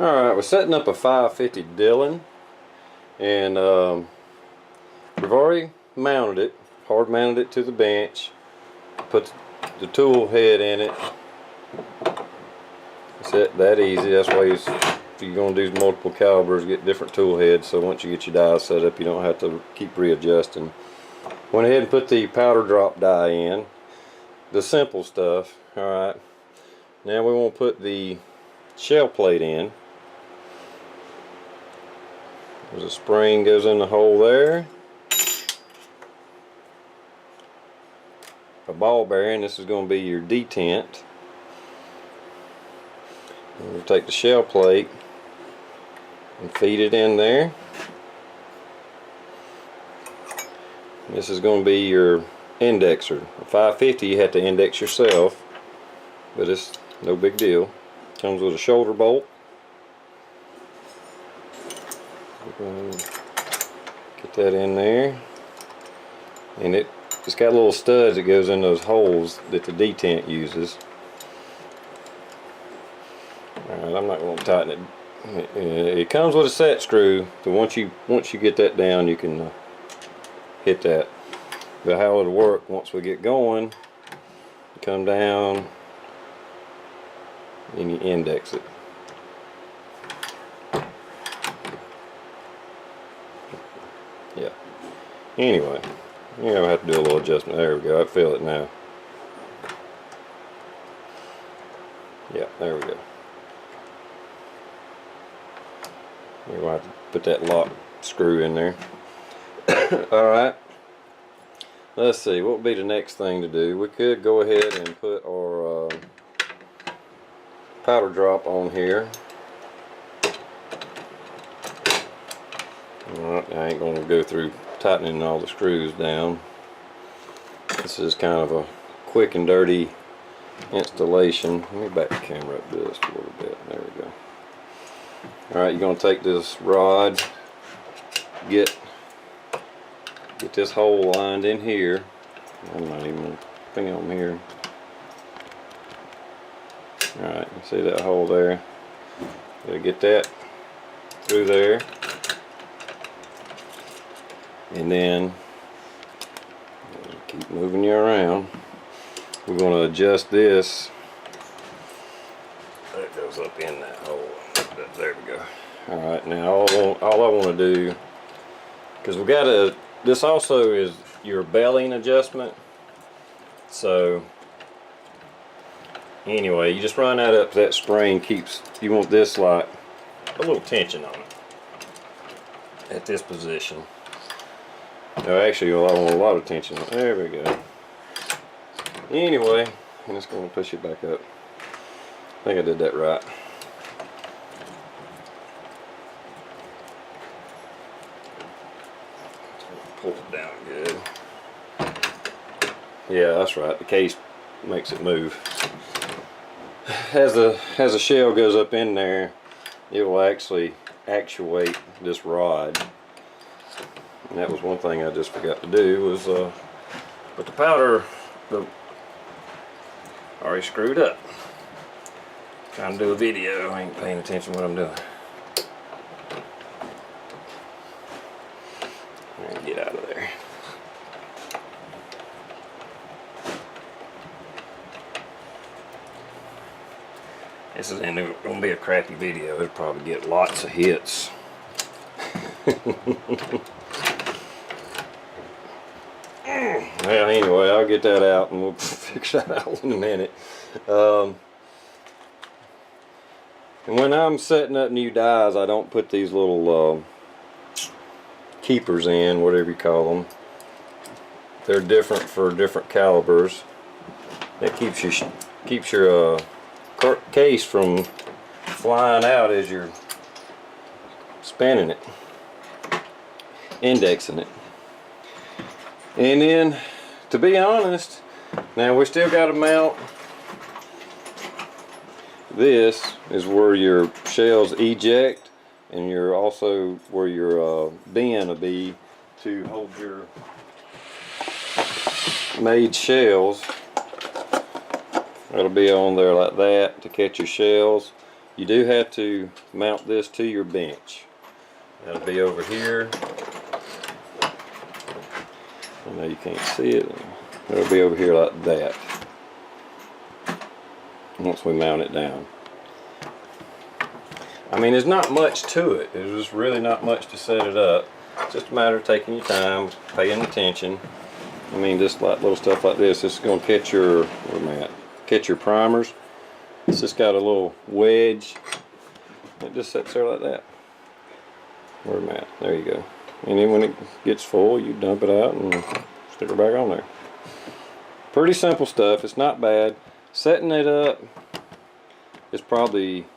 Alright, we're setting up a 550 Dillon, and we've already mounted it, hard mounted it to the bench, put the tool head in it. It's that easy. That's why if you're going to do multiple calibers, get different tool heads, so once you get your die set up you don't have to keep readjusting. Went ahead and put the powder drop die in, the simple stuff. Alright, now we want to put the shell plate in. There's a spring goes in the hole there. A ball bearing, this is going to be your detent. And we'll take the shell plate and feed it in there. This is going to be your indexer. A 550 you have to index yourself, but it's no big deal. Comes with a shoulder bolt. Get that in there, and it's got little studs that goes in those holes that the detent uses. Alright, I'm not going to tighten it. It comes with a set screw, so once you get that down you can hit that. But how it'll work once we get going, you come down and you index it. Yeah. Anyway, you're gonna have to do a little adjustment. There we go. I feel it now. Yeah, there we go. You're gonna have to put that lock screw in there. Alright. Let's see, what would be the next thing to do? We could go ahead and put our powder drop on here. Alright, I ain't going to go through tightening all the screws down. This is kind of a quick and dirty installation. Let me back the camera up just a little bit. There we go. Alright, you're going to take this rod, get this hole lined in here. I'm not even going to film here. Alright, you see that hole there? Gotta get that through there. And then keep moving you around. We're going to adjust this. That goes up in that hole. There we go. Alright, now all I want to do, because we got to, this also is your belling adjustment. So anyway, you just run that up to that spring. You want this like a little tension on it at this position. No, actually, I want a lot of tension. There we go. Anyway, I'm just going to push it back up. I think I did that right. Pull it down good. Yeah, that's right. The case makes it move. As the shell goes up in there, it will actually actuate this rod. And that was one thing I just forgot to do, was put the powder, already screwed up. Trying to do a video, I ain't paying attention to what I'm doing. Alright, get out of there. This is going to be a crappy video. It'll probably get lots of hits. Well, anyway, I'll get that out and we'll fix that out in a minute. And when I'm setting up new dies, I don't put these little keepers in, whatever you call them. They're different for different calibers. That keeps your case from flying out as you're spinning it, indexing it. And then, to be honest, now we still got to mount. This is where your shells eject, and you're also where your bin will be to hold your made shells. It'll be on there like that to catch your shells. you do have to mount this to your bench. That'll be over here. I know you can't see it. It'll be over here like that once we mount it down. I mean, there's not much to it. There's just really not much to set it up. It's just a matter of taking your time, paying attention. I mean, just like little stuff like this. This is going to catch your, where am I at? Catch your primers. It's just got a little wedge. It just sits there like that. Where am I at? There you go. And then when it gets full, you dump it out and stick it back on there. Pretty simple stuff. It's not bad. Setting it up is probably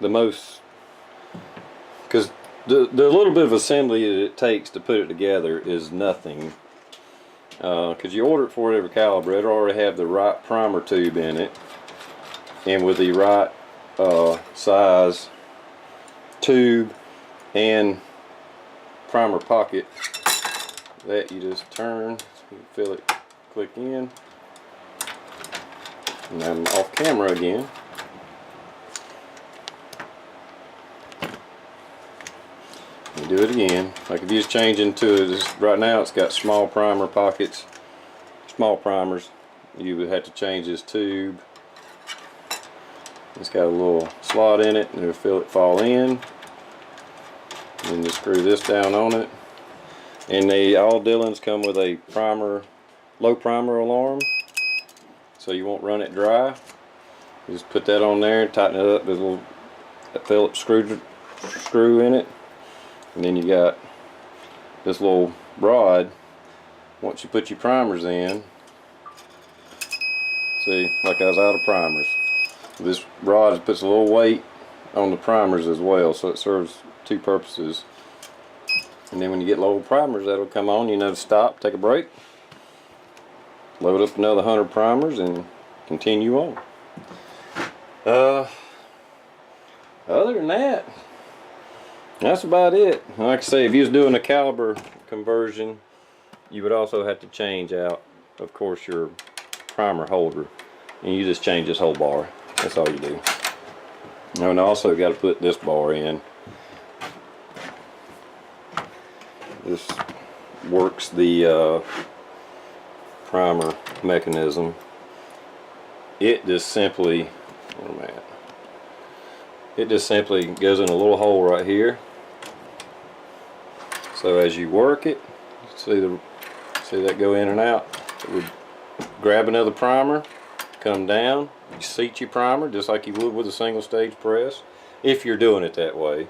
the most, because the little bit of assembly that it takes to put it together is nothing. Because you order it for whatever caliber, it'll already have the right primer tube in it, and with the right size tube and primer pocket that you just turn, you fill it, click in, and I'm off camera again. And do it again. Like if you just change into this, right now it's got small primer pockets, small primers. You would have to change this tube. It's got a little slot in it, and it'll feel it fall in. And then just screw this down on it. And all Dillons come with a primer, low primer alarm, so you won't run it dry. You just put that on there, tighten it up. There's a little Phillips screw in it. And then you got this little rod. Once you put your primers in, see, like I was out of primers. This rod puts a little weight on the primers as well, so it serves two purposes. And then when you get low primers, that'll come on. You know to stop, take a break, load up another 100 primers, and continue on. Other than that, that's about it. Like I say, if you was doing a caliber conversion, you would also have to change out, of course, your primer holder, and you just change this whole bar. That's all you do. And also got to put this bar in. This works the primer mechanism. It just simply, where am I at? It just simply goes in a little hole right here. So as you work it, see that go in and out. It would grab another primer, come down, you seat your primer just like you would with a single stage press, if you're doing it that way.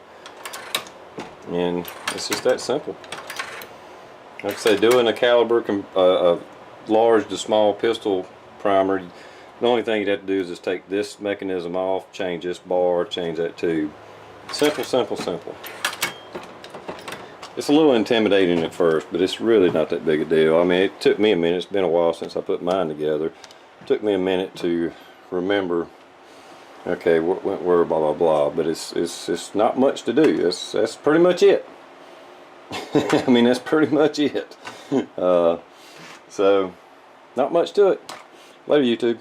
And it's just that simple. Like I say, doing a caliber, large to small pistol primer, the only thing you'd have to do is just take this mechanism off, change this bar, change that tube. Simple, simple, simple. It's a little intimidating at first, but it's really not that big a deal. I mean, it took me a minute. It's been a while since I put mine together. It took me a minute to remember, okay, what went where, blah, blah, blah. But it's not much to do. That's pretty much it. I mean, that's pretty much it. So, not much to it. Later, YouTube.